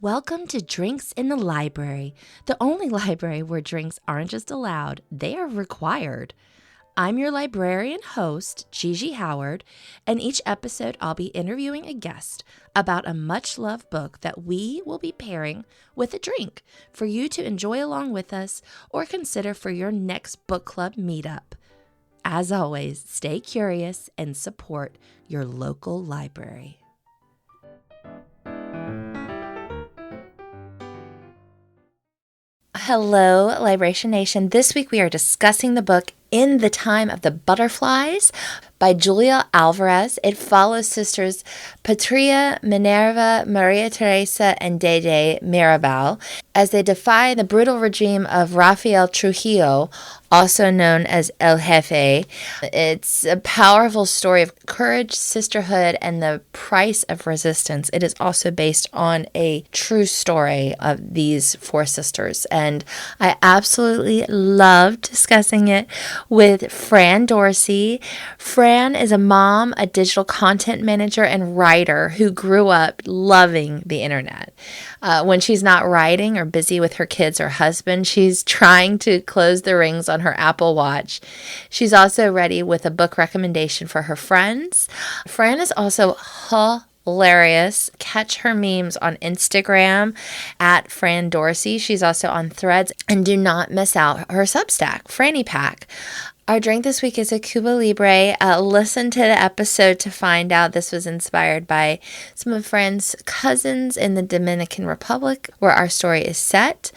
Welcome to Drinks in the Library, the only library where drinks aren't just allowed, they are required. I'm your librarian host, Gigi Howard, and each episode I'll be interviewing a guest about a much-loved book that we will be pairing with a drink for you to enjoy along with us or consider for your next book club meetup. As always, stay curious and support your local library. Hello, Liberation Nation. This week we are discussing the book In the Time of the Butterflies by Julia Alvarez. It follows sisters Patria, Minerva, Maria Teresa, and Dede Mirabal as they defy the brutal regime of Rafael Trujillo, also known as El Jefe. It's a powerful story of courage, sisterhood, and the price of resistance. It is also based on a true story of these four sisters, and I absolutely love discussing it with Fran Dorsey. Fran is a mom, a digital content manager, and writer who grew up loving the internet. When she's not writing or busy with her kids or husband, she's trying to close the rings on her Apple Watch. She's also ready with a book recommendation for her friends. Fran is also hilarious. Catch her memes on Instagram at Fran Dorsey. She's also on Threads. And do not miss out her Substack, Franny Pack. Our drink this week is a Cuba Libre. Listen to the episode to find out this was inspired by some of Fran's cousins in the Dominican Republic, where our story is set.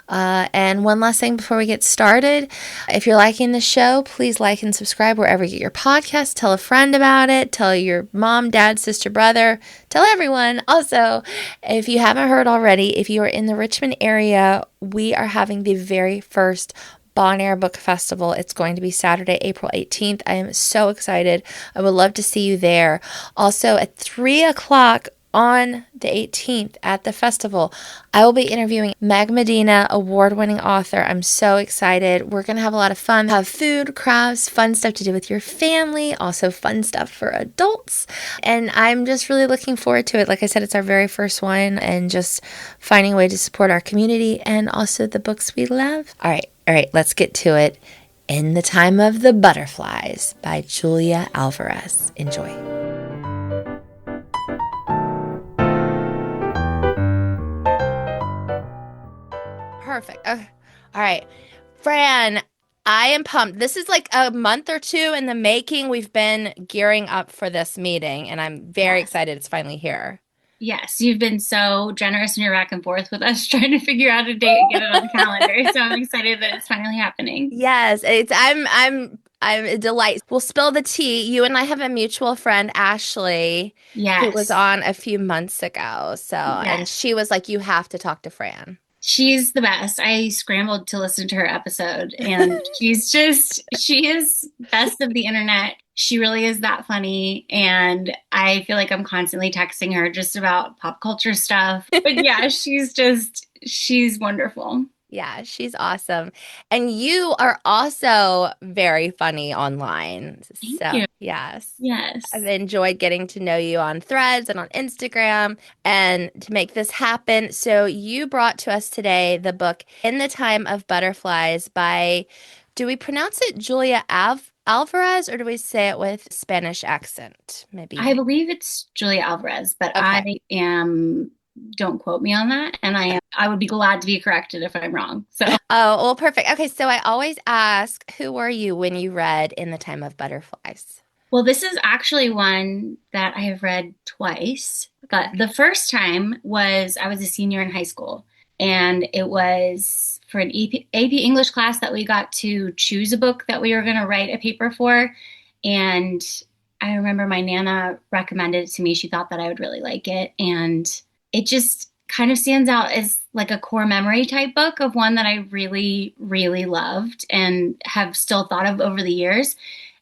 And one last thing before we get started. If you're liking the show, please like and subscribe wherever you get your podcast. Tell a friend about it. Tell your mom, dad, sister, brother. Tell everyone. Also, if you haven't heard already, if you are in the Richmond area, we are having the very first Bon Air Book Festival. It's going to be Saturday, April 18th. I am so excited. I would love to see you there. Also, at 3 o'clock on the 18th at the festival, I will be interviewing Meg Medina, award-winning author. I'm so excited. We're going to have a lot of fun. Have food, crafts, fun stuff to do with your family, also fun stuff for adults. And I'm just really looking forward to it. Like I said, it's our very first one, and just finding a way to support our community and also the books we love. All right, let's get to it. In the Time of the Butterflies by Julia Alvarez. Enjoy. Perfect. Okay. All right. Fran, I am pumped. This is like a month or two in the making. We've been gearing up for this meeting, and I'm very excited it's finally here. Yes, you've been so generous in your back and forth with us trying to figure out a date and get it on the calendar. So I'm excited that it's finally happening. Yes, I'm a delight. We'll spill the tea. You and I have a mutual friend, Ashley, who was Yes. on a few months ago. And Yes. she was like, you have to talk to Fran. She's the best. I scrambled to listen to her episode, and she is best of the internet. She really is that funny. And I feel like I'm constantly texting her just about pop culture stuff. But yeah, she's wonderful. Yeah, she's awesome. And you are also very funny online. Thank So, you. yes. Yes. I've enjoyed getting to know you on Threads and on Instagram and to make this happen. So, you brought to us today the book In the Time of Butterflies by, do we pronounce it Julia Alvarez, or do we say it with Spanish accent? I Maybe. believe it's Julia Alvarez, but Okay. don't quote me on that. And I would be glad to be corrected if I'm wrong. So, Oh, well, perfect. Okay, so I always ask, who were you when you read In the Time of Butterflies? well, this is actually one that I have read twice. But the first time was I was a senior in high school, and it was for an AP English class that we got to choose a book that we were going to write a paper for. And I remember my Nana recommended it to me. She thought that I would really like it. And it just kind of stands out as like a core memory type book of one that I really, really loved and have still thought of over the years.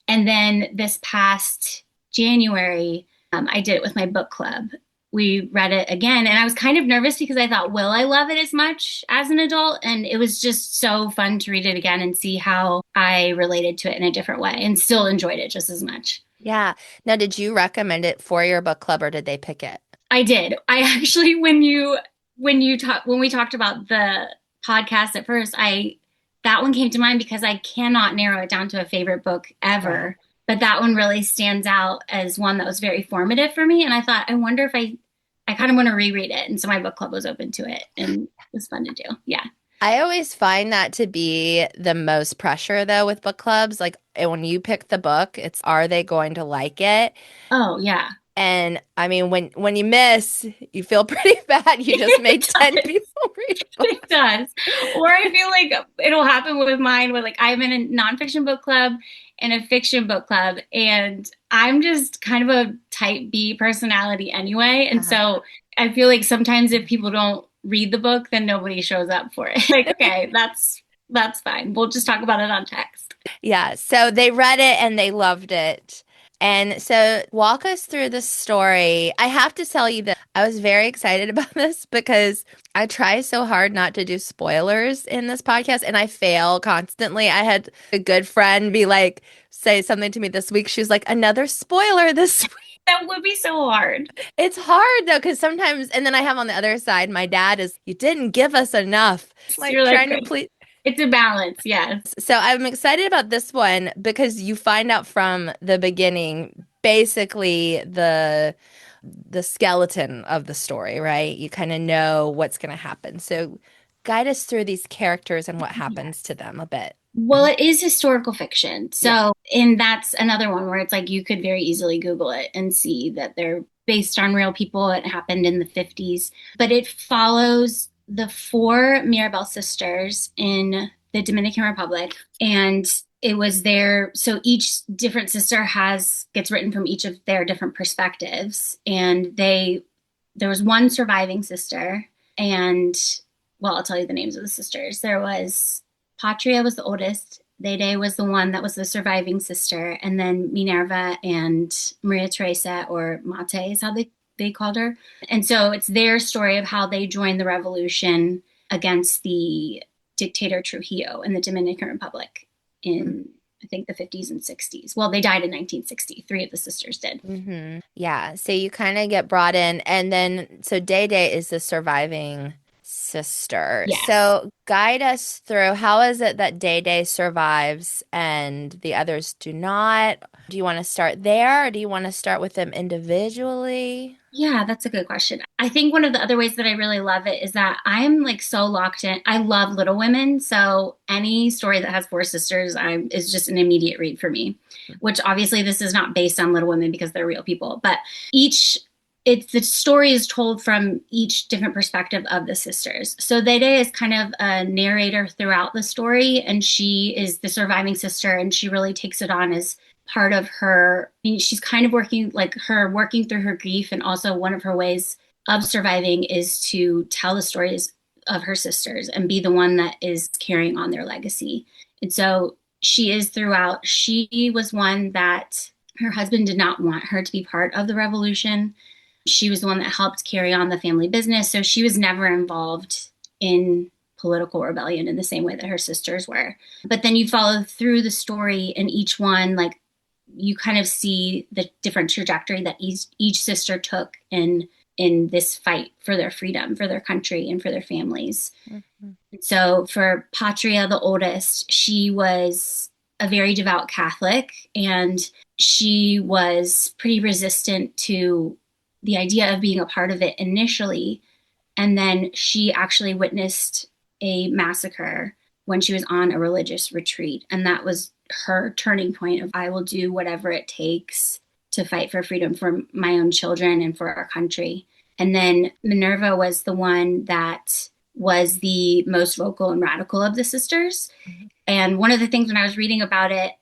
And then this past January, I did it with my book club. We read it again, and I was kind of nervous because I thought, will I love it as much as an adult? And it was just so fun to read it again and see how I related to it in a different way and still enjoyed it just as much. Yeah. Now, did you recommend it for your book club or did they pick it? I did. I actually, when you when we talked about the podcast at first, I that one came to mind because I cannot narrow it down to a favorite book Right. ever. But that one really stands out as one that was very formative for me. And I thought, I wonder if I kind of want to reread it. And so my book club was open to it and it was fun to do. Yeah. I always find that to be the most pressure though with book clubs. Like when you pick the book, it's are they going to like it? Oh, yeah. And I mean, when you miss, you feel pretty bad. You just made It 10 does. people read a It book. does. Or I feel like it'll happen with mine where like I'm in a nonfiction book club and a fiction book club, and I'm just kind of a type B personality anyway. And Uh-huh. so I feel like sometimes if people don't read the book, then nobody shows up for it. Like, okay, that's fine. We'll just talk about it on text. Yeah, so they read it and they loved it. And so walk us through the story. I have to tell you that I was very excited about this because I try so hard not to do spoilers in this podcast and I fail constantly. I had a good friend be like, say something to me this week. She was like, another spoiler this week. That would be so hard. It's hard though, because sometimes, and then I have on the other side, my dad is, you didn't give us enough. Like You're like, trying to please. it's a balance. Yes. So I'm excited about this one because you find out from the beginning basically the skeleton of the story, right? You kind of know what's going to happen. So guide us through these characters and what happens to them a bit. Well, it is historical fiction. Yeah. So, and that's another one where it's like you could very easily Google it and see that they're based on real people. It happened in the 50s, but it follows the four Mirabel sisters in the Dominican Republic. And it was their, so each different sister gets written from each of their different perspectives. And there was one surviving sister. And well, I'll tell you the names of the sisters. There was Patria was the oldest. Dede was the one that was the surviving sister. And then Minerva and Maria Teresa, or Mate is how they called her. And so it's their story of how they joined the revolution against the dictator Trujillo in the Dominican Republic in, I think, the 50s and 60s. Well, they died in 1960. Three of the sisters did. Yeah. So you kind of get brought in, and then so Day Day is the surviving sister. Yes. So guide us through how is it that Day Day survives and the others do not? Do you want to start there or do you want to start with them individually? Yeah, that's a good question. I think one of the other ways that I really love it is that I'm like so locked in. I love Little Women, so any story that has four sisters is just an immediate read for me. Which obviously this is not based on Little Women because they're real people, but each it's the story is told from each different perspective of the sisters. So Dede is kind of a narrator throughout the story, and she is the surviving sister, and she really takes it on as part of her. I mean, she's kind of working through her grief, and also one of her ways of surviving is to tell the stories of her sisters and be the one that is carrying on their legacy. And so she is throughout. She was one that her husband did not want her to be part of the revolution. She was the one that helped carry on the family business. So she was never involved in political rebellion in the same way that her sisters were. But then you follow through the story, and each one, like, you kind of see the different trajectory that each sister took in this fight for their freedom, for their country, and for their families. Mhm. So for Patria, the oldest, she was a very devout Catholic, and she was pretty resistant to the idea of being a part of it initially. And then she actually witnessed a massacre when she was on a religious retreat. And that was her turning point of, I will do whatever it takes to fight for freedom for my own children and for our country. And then Minerva was the one that was the most vocal and radical of the sisters. And one of the things when I was reading about it,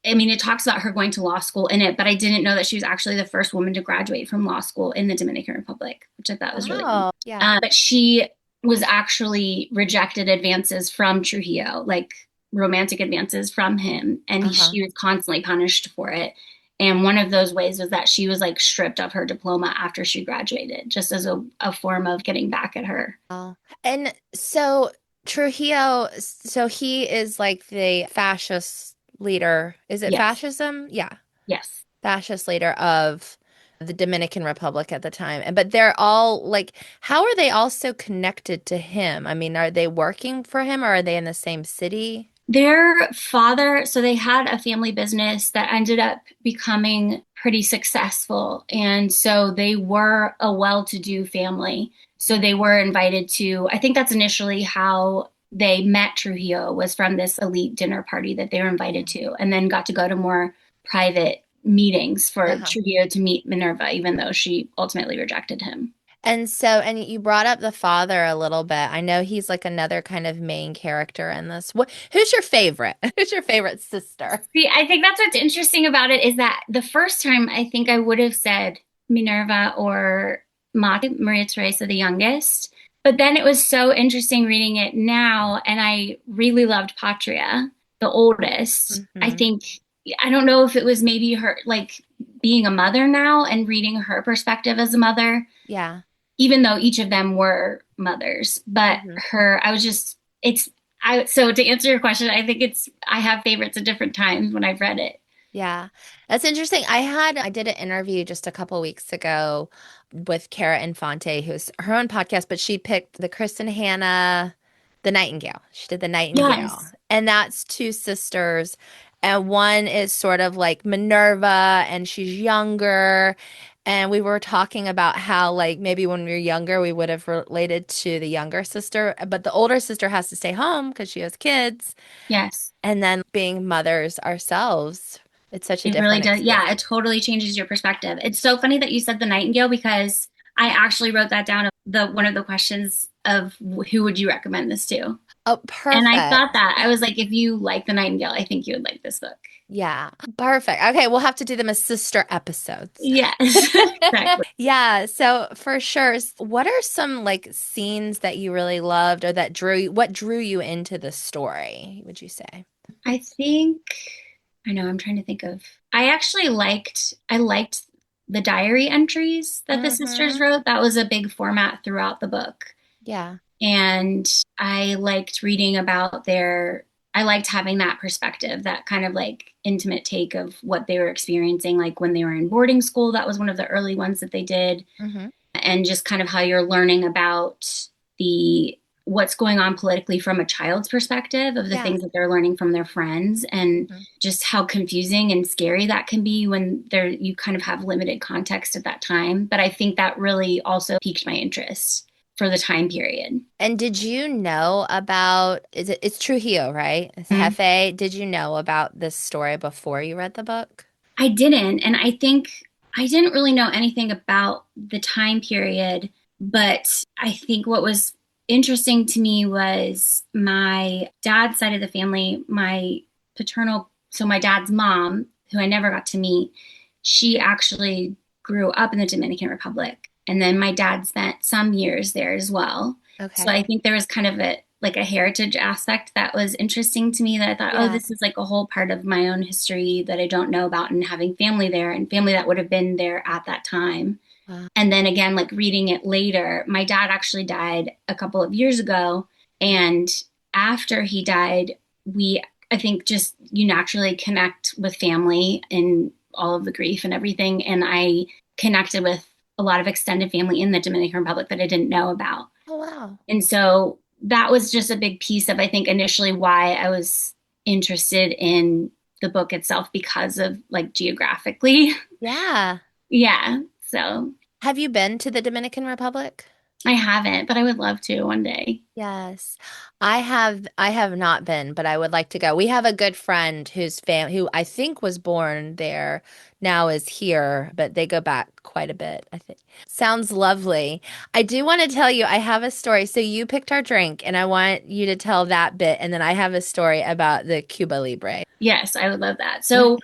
I mean, it talks about her going to law school in it, but I didn't know that she was actually the first woman to graduate from law school in the Dominican Republic, which I thought was really neat. Oh, yeah. But she was actually rejected advances from Trujillo, like romantic advances from him, and Uh-huh. she was constantly punished for it. And one of those ways was that she was like stripped of her diploma after she graduated, just as a form of getting back at her. Oh. And so Trujillo, so he is like the fascist leader. Is it Yes. fascism? Yeah. Yes. Fascist leader of the Dominican Republic at the time. And but they're all like, how are they all so connected to him? I mean, are they working for him or are they in the same city? Their father, so they had a family business that ended up becoming pretty successful. And so they were a well-to-do family. So they were invited to, I think that's initially how they met Trujillo, was from this elite dinner party that they were invited to, and then got to go to more private meetings for Uh-huh. Trujillo to meet Minerva, even though she ultimately rejected him. And so, and you brought up the father a little bit. I know he's like another kind of main character in this. Who's your favorite? Who's your favorite sister? See, I think that's what's interesting about it is that the first time I think I would have said Minerva or Maria Teresa, the youngest. But then it was so interesting reading it now, and I really loved Patria, the oldest. I Hmm. think, I don't know if it was maybe her, like being a mother now and reading her perspective as a mother, Yeah. even though each of them were mothers. But Hmm. her, I was just, so to answer your question, I think I have favorites at different times when I've read it. Yeah, that's interesting. I did an interview just a couple weeks ago with Cara Infante, who's her own podcast, but she picked the Kristen Hanna, the Nightingale. She did the Nightingale, Yes. and that's two sisters, and one is sort of like Minerva, and she's younger. And we were talking about how, like, maybe when we were younger, we would have related to the younger sister, but the older sister has to stay home because she has kids. Yes. And then being mothers ourselves, it's such a It really different does. Yeah, experience. it totally changes your perspective. It's so funny that you said the Nightingale because I actually wrote that down. The one of the questions of who would you recommend this to? Oh, And I perfect. thought that I was like, if you like the Nightingale, I think you would like this book. Yeah, perfect. Okay, we'll have to do them as sister episodes. Yes, exactly. Yeah, so for sure, what are some like scenes that you really loved or that what drew you into the story, would you say? I think I know. I'm trying to think of. I liked the diary entries that the sisters Mm-hmm. wrote. That was a big format throughout the book. Yeah. And I liked reading about I liked having that perspective, that kind of like intimate take of what they were experiencing, like when they were in boarding school. That was one of the early ones that they did. Mm-hmm. And just kind of how you're learning about the what's going on politically from a child's perspective of the Yeah. things that they're learning from their friends, and Mhm. just how confusing and scary that can be when you kind of have limited context at that time. But I think that really also piqued my interest for the time period. And did you know about, it's Trujillo, right? It's Mm. Jefe. Did you know about this story before you read the book? I didn't, and I think I didn't really know anything about the time period, but I think what was interesting to me was my dad's side of the family, my so my dad's mom, who I never got to meet, she actually grew up in the Dominican Republic. And then my dad spent some years there as well. So Okay. I think there was kind of a heritage aspect that was interesting to me, that I thought, oh, Yeah. this is like a whole part of my own history that I don't know about, and having family there and family that would have been there at that time. Wow. And then again, like reading it later, my dad actually died a couple of years ago. And after he died, I think just you naturally connect with family and all of the grief and everything. And I connected with a lot of extended family in the Dominican Republic that I didn't know about. Oh, wow. And so that was just a big piece of, I think, initially why I was interested in the book itself, because of like geographically. Yeah. Yeah. So Have you been to the Dominican Republic? I haven't, but I would love to one day. Yes. I have not been, but I would like to go. We have a good friend who I think was born there, now is here, but they go back quite a bit, I think. Sounds lovely. I do want to tell you, I have a story. So you picked our drink, and I want you to tell that bit, and then I have a story about the Cuba Libre. Yes, I would love that. So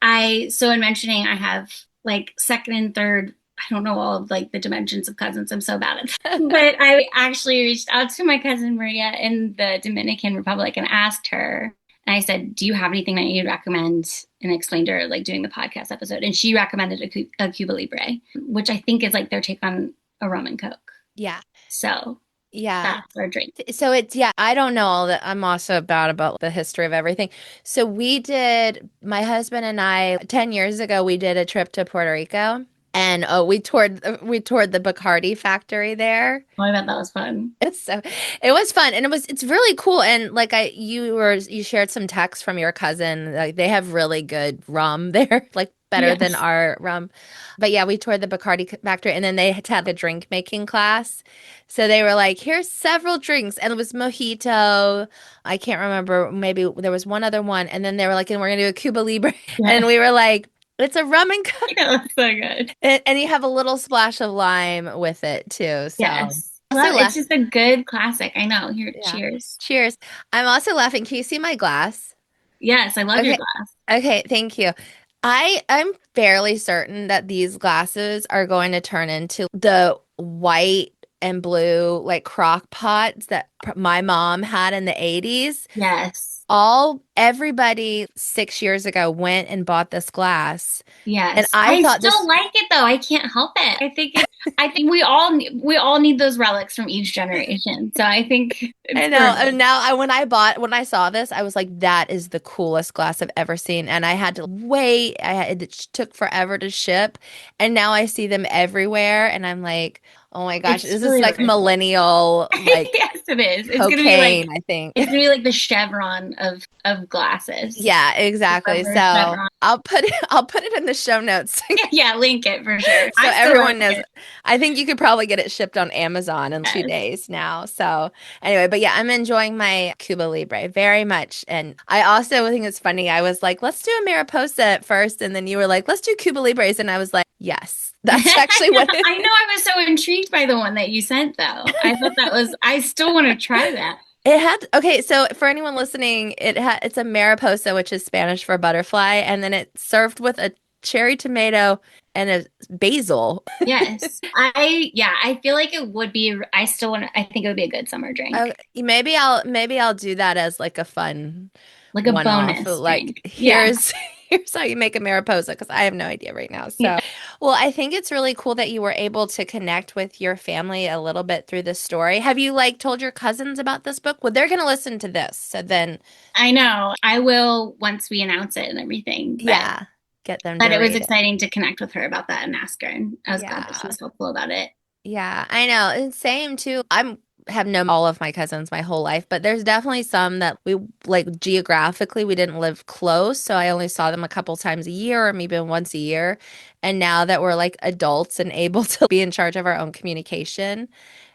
in mentioning, I have like second and third, I don't know all of like the dimensions of cousins. I'm so bad at that. But I actually reached out to my cousin Maria in the Dominican Republic and asked her, and I said, do you have anything that you'd recommend? And explained to her like doing the podcast episode. And she recommended a Cuba Libre, which I think is like their take on a rum and Coke. Yeah. So Yeah. that's our drink. So it's, yeah, I don't know all that. I'm also bad about the history of everything. So my husband and I, 10 years ago, we did a trip to Puerto Rico. And we toured the Bacardi factory there. Oh, I bet that was fun. So it was fun, and it's really cool. And like you shared some text from your cousin. Like they have really good rum there, like better than Yes. our rum. But yeah, we toured the Bacardi factory, and then they had a drink making class. So they were like, "Here's several drinks," and it was mojito. I can't remember. Maybe there was one other one, and then they were like, "And we're gonna do a Cuba Libre," and Yes. we were like, "It's a rum and coke." Yeah, that's so good. And you have a little splash of lime with it too. So Yes. also Love it's left. just a good classic. I know. Here, Yeah. cheers. Cheers. I'm also laughing. Can you see my glass? Yes, I love your Okay. glass. Okay, thank you. I'm fairly certain that these glasses are going to turn into the white and blue like crock pots that my mom had in the 80s. Yes. Everybody 6 years ago went and bought this glass. And Yes. I I thought still this like it though. I can't help it. I think we all need those relics from each generation. So I think I it's know. perfect. And now when I saw this, I was like, that is the coolest glass I've ever seen. And I had to wait. It took forever to ship. And now I see them everywhere. And I'm like, oh my gosh, It's this is really like worth it. millennial, like Yes, it is. cocaine, I think. It's gonna be like the chevron of glasses. Yeah, The exactly. rubber So chevron. I'll put it in the show notes Yeah, link it for sure. so I still everyone like knows. it. I think you could probably get it shipped on Amazon in two Yes. days now. So anyway, but yeah, I'm enjoying my Cuba Libre very much. And I also think it's funny. I was like, let's do a Mariposa at first, and then you were like, let's do Cuba Libres, and I was like, yes, that's actually what it I know I was so intrigued by the one that you sent though. I still want to try that. It had okay, so for anyone listening, it's a Mariposa, which is Spanish for butterfly, and then it's served with a cherry tomato and a basil. Yes. Yeah, I feel like it would be I think it would be a good summer drink. Maybe I'll do that as like a fun Like a one-off. bonus Like drink. Yeah. here's how you make a Mariposa because I have no idea right now. Yeah. So, well, I think it's really cool that you were able to connect with your family a little bit through this story. Have you like told your cousins about this book? Well, they're going to listen to this. So then, I know. I will once we announce it and everything. yeah, get them But to it was read it. exciting to connect with her about that and ask her. And I was glad that she Yeah. was helpful about it. Yeah, I know. And same too. I'm have known all of my cousins my whole life, but there's definitely some that we like geographically we didn't live close, so I only saw them a couple times a year or maybe once a year. And now that we're like adults and able to be in charge of our own communication,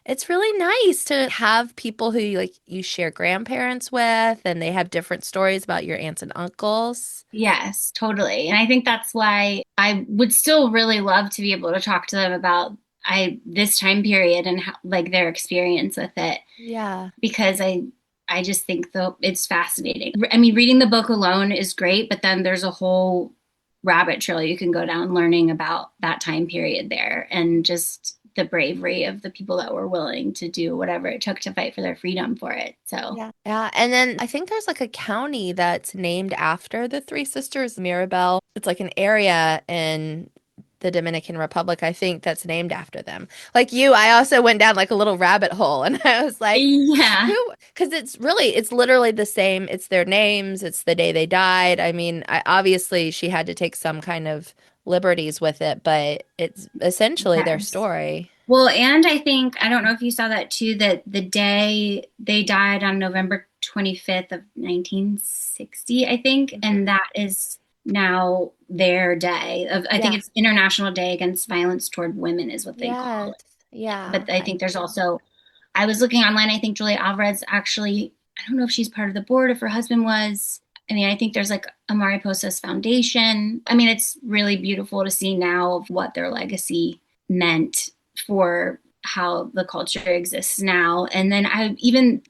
it's really nice to have people who you share grandparents with and they have different stories about your aunts and uncles. Yes, totally. And I think that's why I would still really love to be able to talk to them about this time period and how, like their experience with it Yeah. because I just think though it's fascinating. I mean, reading the book alone is great, but then there's a whole rabbit trail you can go down learning about that time period there and just the bravery of the people that were willing to do whatever it took to fight for their freedom for it. So, Yeah. Yeah. And then I think there's like a county that's named after the three sisters, Mirabel. It's like an area in the Dominican Republic, I think, that's named after them. Like you, I also went down like a little rabbit hole and I was like, yeah. who? Because it's literally the same. It's their names, it's the day they died. I mean, obviously she had to take some kind of liberties with it, but it's essentially their Yes. story. Well, and I think, I don't know if you saw that too, that the day they died on November 25th of 1960, I think, Mhm. and that is now their day of, I think Yeah. it's International Day Against Violence Toward Women is what they call Yes. it. Yeah. But I think there's also, I was looking online, I think Julia Alvarez actually, I don't know if she's part of the board, if her husband was. I mean, I think there's like a Mariposas Foundation. I mean, it's really beautiful to see now of what their legacy meant for how the culture exists now. And then I even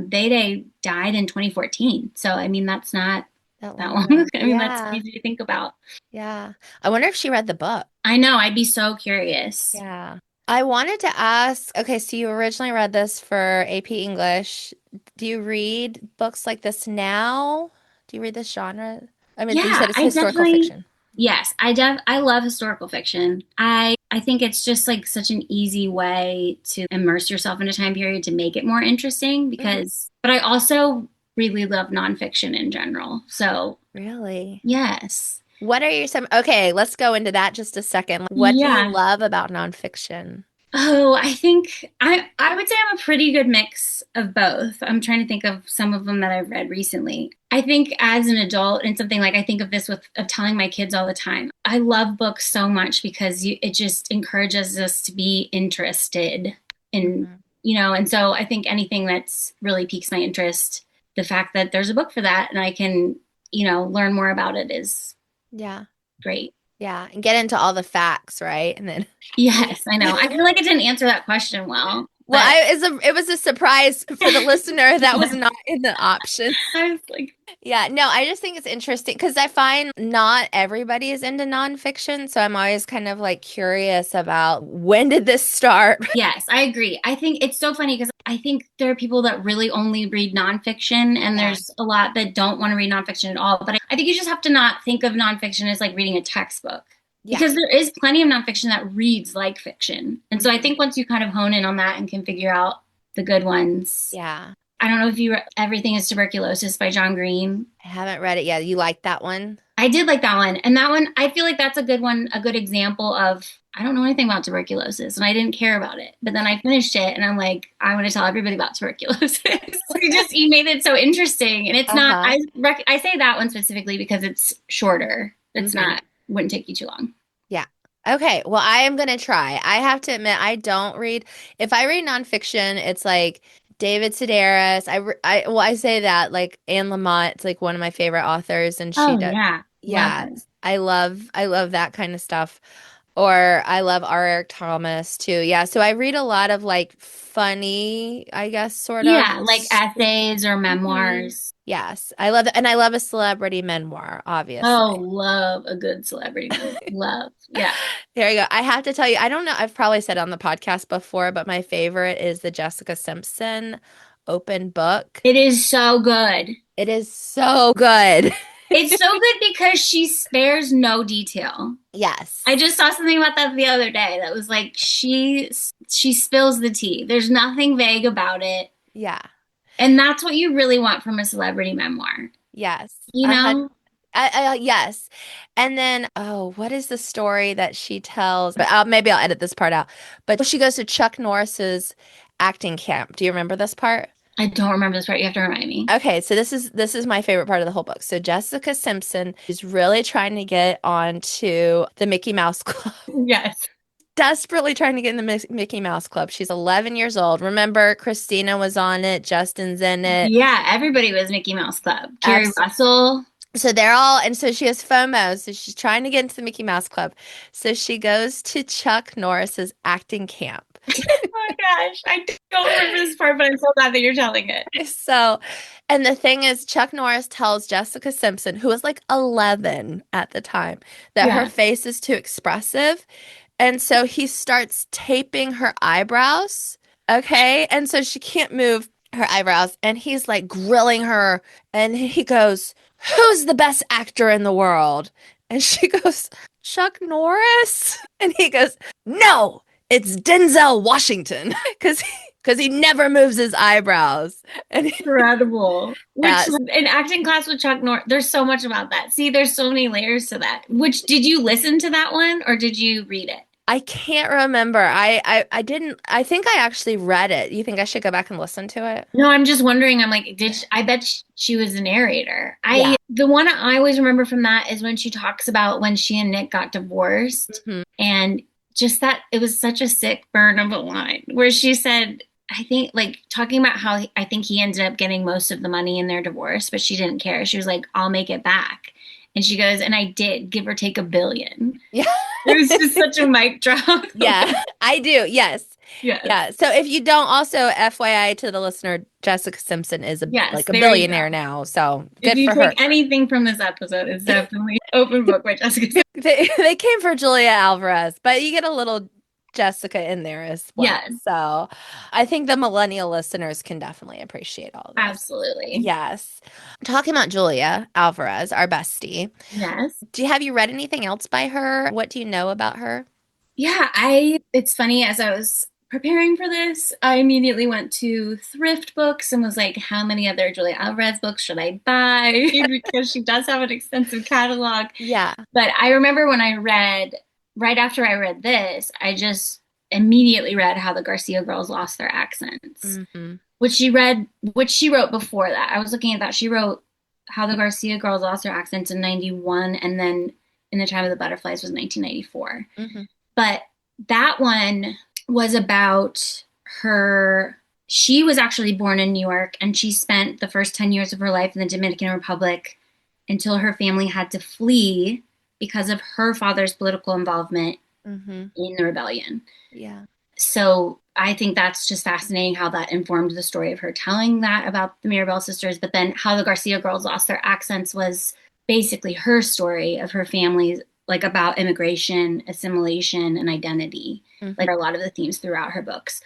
Day Day died in 2014. So I mean that's not That that long long. ago. I mean that's Yeah. crazy to think about. Yeah. I wonder if she read the book. I know, I'd be so curious. Yeah. I wanted to ask, okay, so you originally read this for AP English. Do you read books like this now? Do you read this genre? I mean, you Yeah, said it's I historical definitely fiction. yes, I love historical fiction. I think it's just like such an easy way to immerse yourself in a time period to make it more interesting Hmm. because but I also really love nonfiction in general. So Really? yes. What are your some? Okay, let's go into that just a second. What do you Yeah. love about nonfiction? Oh, I think I would say I'm a pretty good mix of both. I'm trying to think of some of them that I've read recently. I think as an adult and something like I think of this with of telling my kids all the time. I love books so much because it just encourages us to be interested in, Hmm. and so I think anything that's really piques my interest, the fact that there's a book for that and I can, learn more about it is Yeah. great. Yeah. And get into all the facts, right? And then Yes, I know. I feel like I didn't answer that question well, well, but it was a surprise for the listener that was not in the options. I was like, Yeah, no, I just think it's interesting because I find not everybody is into nonfiction. So I'm always kind of like curious about when did this start? yes, I agree. I think it's so funny because I think there are people that really only read nonfiction, and Yeah. there's a lot that don't want to read nonfiction at all. But I think you just have to not think of nonfiction as like reading a textbook Yeah. because there is plenty of nonfiction that reads like fiction. And so I Mhm. think once you kind of hone in on that and can figure out the good ones, Yeah. I don't know if you read Everything is Tuberculosis by John Green. I haven't read it yet. You like that one? I did like that one. And that one, I feel like that's a good one, a good example of I don't know anything about tuberculosis and I didn't care about it. But then I finished it and I'm like, I want to tell everybody about tuberculosis. You made it so interesting. And it's not, Uh-huh. I say that one specifically because it's shorter. It's Hmm. not, wouldn't take you too long. Yeah. Okay. Well, I am gonna try. I have to admit, I don't read. If I read nonfiction, it's like David Sedaris. Well, I say that like Anne Lamott's like one of my favorite authors, and she Oh, does. yeah. Love Yeah, her. I love that kind of stuff. Or I love R. Eric Thomas too. Yeah. So I read a lot of like funny, I guess, sort of. Yeah, like essays or Mhm. memoirs. Yes, I love it, and I love a celebrity memoir, Oh, obviously. love a good celebrity memoir. Love. Yeah. There you go. I have to tell you, I don't know, I've probably said it on the podcast before, but my favorite is the Jessica Simpson open book. It is so good. It is so good. It's so good because she spares no detail. I Yes. just saw something about that the other day that was like she spills the tea. There's nothing vague about it. Yeah. And that's what you really want from a celebrity memoir. Yes. You know? Yes. And then, oh, what is the story that she tells? But maybe I'll edit this part out. But she goes to Chuck Norris's acting camp. Do you remember this part? I don't remember this part. You have to remind me. Okay, so this is my favorite part of the whole book. So Jessica Simpson is really trying to get onto the Mickey Mouse Club. Yes. Desperately trying to get in the Mickey Mouse Club. She's 11 years old. Remember, Christina was on it, Justin's in it. Yeah, everybody was Mickey Mouse Club. Carrie Russell. So they're all, and so she has FOMO. So she's trying to get into the Mickey Mouse Club. So she goes to Chuck Norris's acting camp. Oh my gosh, I don't remember this part, but I'm so glad that you're telling it. So, and the thing is, Chuck Norris tells Jessica Simpson, who was like 11 at the time, that her Yeah. face is too expressive. And so he starts taping her eyebrows. Okay. And so she can't move her eyebrows. And he's like grilling her. And he goes, "Who's the best actor in the world?" And she goes, "Chuck Norris." And he goes, "No, it's Denzel Washington." Because he never moves his eyebrows. And Incredible. Which yeah, in acting class with Chuck Norris, there's so much about that. See, there's so many layers to that. Which did you listen to that one or did you read it? I can't remember. I didn't. I think I actually read it. You think I should go back and listen to it? No, I'm just wondering. I'm like, I bet she was the narrator. Yeah. The one I always remember from that is when she talks about when she and Nick got divorced Hmm. and just that it was such a sick burn of a line where she said, I think like talking about how I think he ended up getting most of the money in their divorce, but she didn't care. She was like, I'll make it back. And she goes, and I did give or take $1 billion. Yeah. It was just such a mic drop. Yeah, I do. Yes. Yes. Yeah. So if you don't, also FYI to the listener, Jessica Simpson is Yes, like a there you billionaire go. now. So If good you for her. take anything from this episode, it's definitely Open Book by Jessica. They came for Julia Alvarez, but you get a little Jessica in there as well. Yes, So I think the millennial listeners can definitely appreciate all this. absolutely. Yes. Talking about Julia Alvarez, our bestie. Yes. Have you read anything else by her? What do you know about her? Yeah, it's funny as I was preparing for this, I immediately went to thrift books and was like, how many other Julia Alvarez books should I buy? Because she does have an extensive catalog. Yeah. But I remember when I read, right after I read this, I just immediately read How the Garcia Girls Lost Their Accents, Mm-hmm. which she wrote before that. I was looking at that. She wrote How the Garcia Girls Lost Their Accents in 91, and then In the Time of the Butterflies was 1994. Mm-hmm. But that one was about her. She was actually born in New York, and she spent the first 10 years of her life in the Dominican Republic until her family had to flee because of her father's political involvement Mm-hmm. in the rebellion. Yeah. So I think that's just fascinating how that informed the story of her telling that about the Mirabelle sisters. But then How the Garcia Girls Lost Their Accents was basically her story of her family, like about immigration, assimilation, and identity, Mm-hmm. like a lot of the themes throughout her books.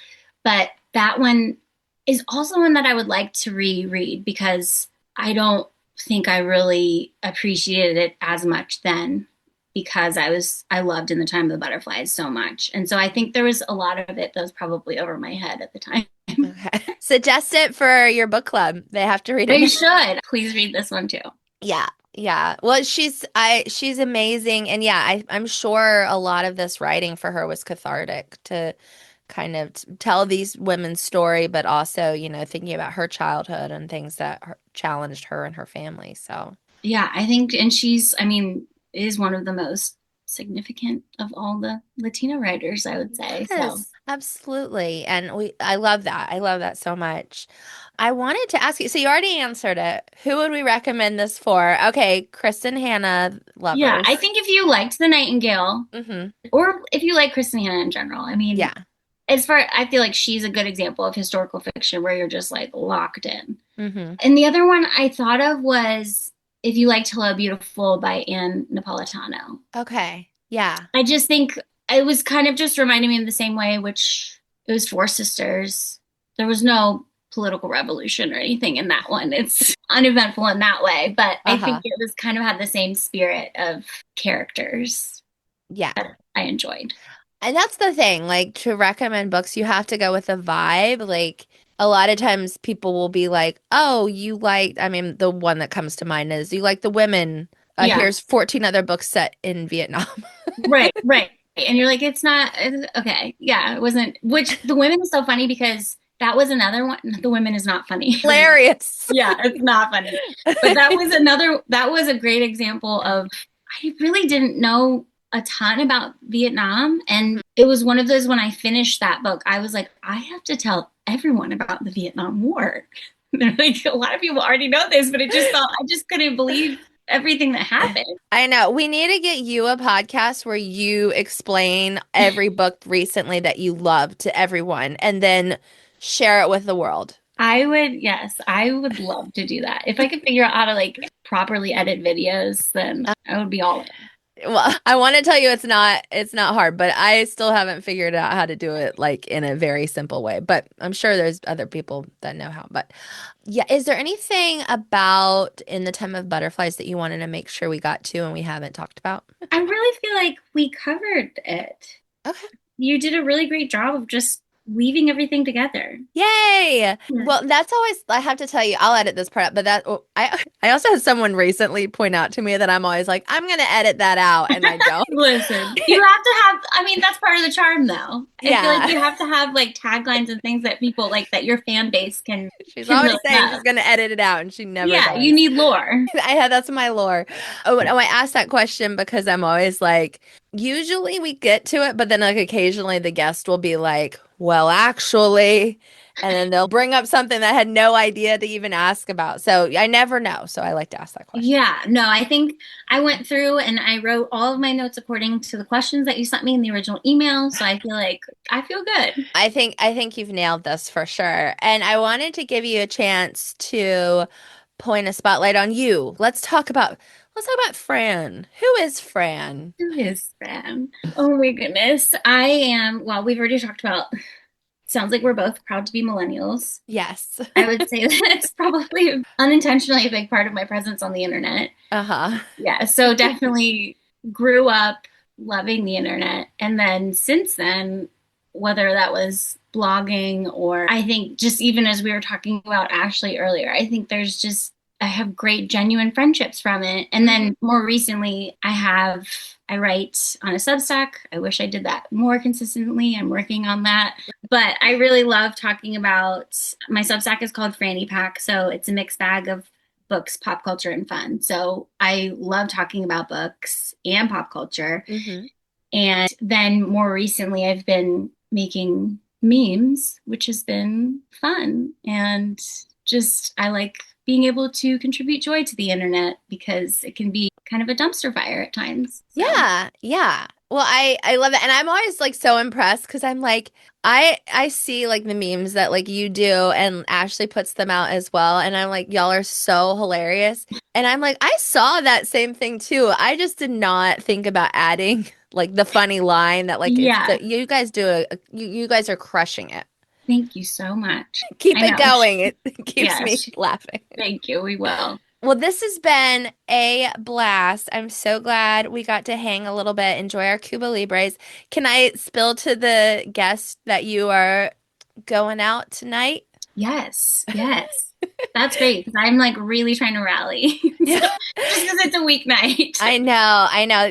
But that one is also one that I would like to reread because I don't think I really appreciated it as much then because I loved In the Time of the Butterflies so much. And so I think there was a lot of it that was probably over my head at the time. Okay. Suggest it for your book club. They have to read it. You should. Please read this one too. Yeah. Yeah. Well, she's amazing. And yeah, I'm sure a lot of this writing for her was cathartic to kind of tell these women's story, but also, thinking about her childhood and things that challenged her and her family. So, yeah, I think, and I mean, is one of the most significant of all the Latino writers, I would say. yes, So, absolutely. And I love that. I love that so much. I wanted to ask you, so you already answered it. Who would we recommend this for? Okay, Kristen Hanna, yeah, Lovers. I think if you liked The Nightingale, Mm-hmm. or if you like Kristen Hanna in general, I mean, Yeah. I feel like she's a good example of historical fiction where you're just like locked in. Mm-hmm. And the other one I thought of was If You Liked Hello Beautiful by Anne Napolitano. Okay. Yeah. I just think it was kind of just reminding me of the same way, which it was four sisters. There was no political revolution or anything in that one. It's uneventful in that way, but I think it was kind of had the same spirit of characters. Yeah. That I enjoyed. And that's the thing, like to recommend books, you have to go with a vibe. Like a lot of times people will be like, oh, I mean, the one that comes to mind is you like the women. Yeah. Here's 14 other books set in Vietnam. Right. And you're like, okay. Yeah, it wasn't, which The Women is so funny because that was another one. The Women is not funny. Hilarious. Yeah, it's not funny. But that was a great example of, I really didn't know a ton about Vietnam. And it was one of those, when I finished that book, I was like, I have to tell everyone about the Vietnam War. They're like, a lot of people already know this, but I just couldn't believe everything that happened. I know. We need to get you a podcast where you explain every book recently that you love to everyone and then share it with the world. I would love to do that. If I could figure out how to like properly edit videos, then I would be all in. Well, I want to tell you it's not hard, but I still haven't figured out how to do it like in a very simple way. But I'm sure there's other people that know how. But yeah, is there anything about In the Time of Butterflies that you wanted to make sure we got to and we haven't talked about? I really feel like we covered it. Okay. You did a really great job of just weaving everything together. Yay! Yeah. Well, that's always, I have to tell you, I'll edit this part out, but I also had someone recently point out to me that I'm always like, I'm going to edit that out, and I don't. Listen, you have to have, I mean, that's part of the charm, though. Yeah. I feel like you have to have like taglines and things that people like, that your fan base can. She's can always really saying love. she's going to edit it out, and she never Yeah, does. you need lore. That's my lore. Oh, and I asked that question because I'm always like, usually we get to it, but then like occasionally the guest will be like, well, actually, and then they'll bring up something that I had no idea to even ask about. So I never know. So I like to ask that question. Yeah, no, I think I went through and I wrote all of my notes according to the questions that you sent me in the original email. So I feel good. I think you've nailed this for sure. And I wanted to give you a chance to point a spotlight on you. Let's talk about Fran. Who is Fran? Who is Fran? Oh my goodness. Well, we've already talked about, sounds like we're both proud to be millennials. Yes. I would say that it's probably unintentionally a big part of my presence on the internet. Uh-huh. Yeah, so definitely grew up loving the internet. And then since then, whether that was blogging or I think just even as we were talking about Ashley earlier, I think I have great genuine friendships from it. And then more recently, I write on a Substack. I wish I did that more consistently. I'm working on that. But I really love talking about my Substack is called Franny Pack. So it's a mixed bag of books, pop culture, and fun. So I love talking about books and pop culture. And then more recently, I've been making memes, which has been fun. And I like being able to contribute joy to the internet because it can be kind of a dumpster fire at times. So. Yeah, yeah. Well, I love it. And I'm always like so impressed because I'm like, I see like the memes that like you do and Ashley puts them out as well. And I'm like, y'all are so hilarious. And I'm like, I saw that same thing too. I just did not think about adding like the funny line that like Yeah. you guys you guys are crushing it. Thank you so much. Keep I it know. going. It keeps me Yes. laughing. Thank you. We will. Well, this has been a blast. I'm so glad we got to hang a little bit, enjoy our Cuba Libres. Can I spill to the guests that you are going out tonight? Yes. Yes. That's great because I'm like really trying to rally. Yeah. Just because it's a weeknight. I know.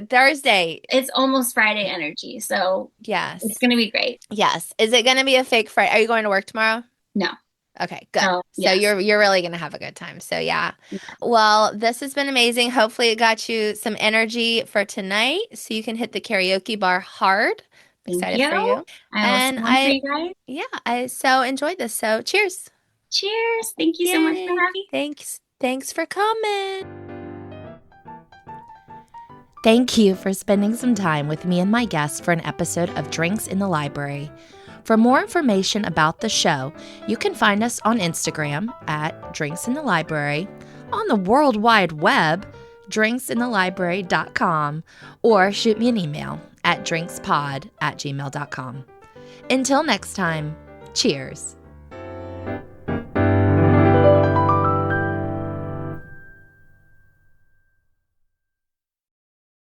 Thursday. It's almost Friday energy, so Yes. it's going to be great. Yes. Is it going to be a fake Friday? Are you going to work tomorrow? No. Okay, good. So, So yes. you're really gonna have a good time. So yeah. Well, this has been amazing. Hopefully it got you some energy for tonight so you can hit the karaoke bar hard. I'm Thank excited you. for you. I will And sing one for you guys. I so enjoyed this. So cheers. Cheers. Thank you so much for Yay. having me. Thanks for coming. Thank you for spending some time with me and my guests for an episode of Drinks in the Library. For more information about the show, you can find us on Instagram at Drinks in the Library, on the World Wide Web, drinksinthelibrary.com, or shoot me an email at drinkspod@gmail.com. Until next time, cheers.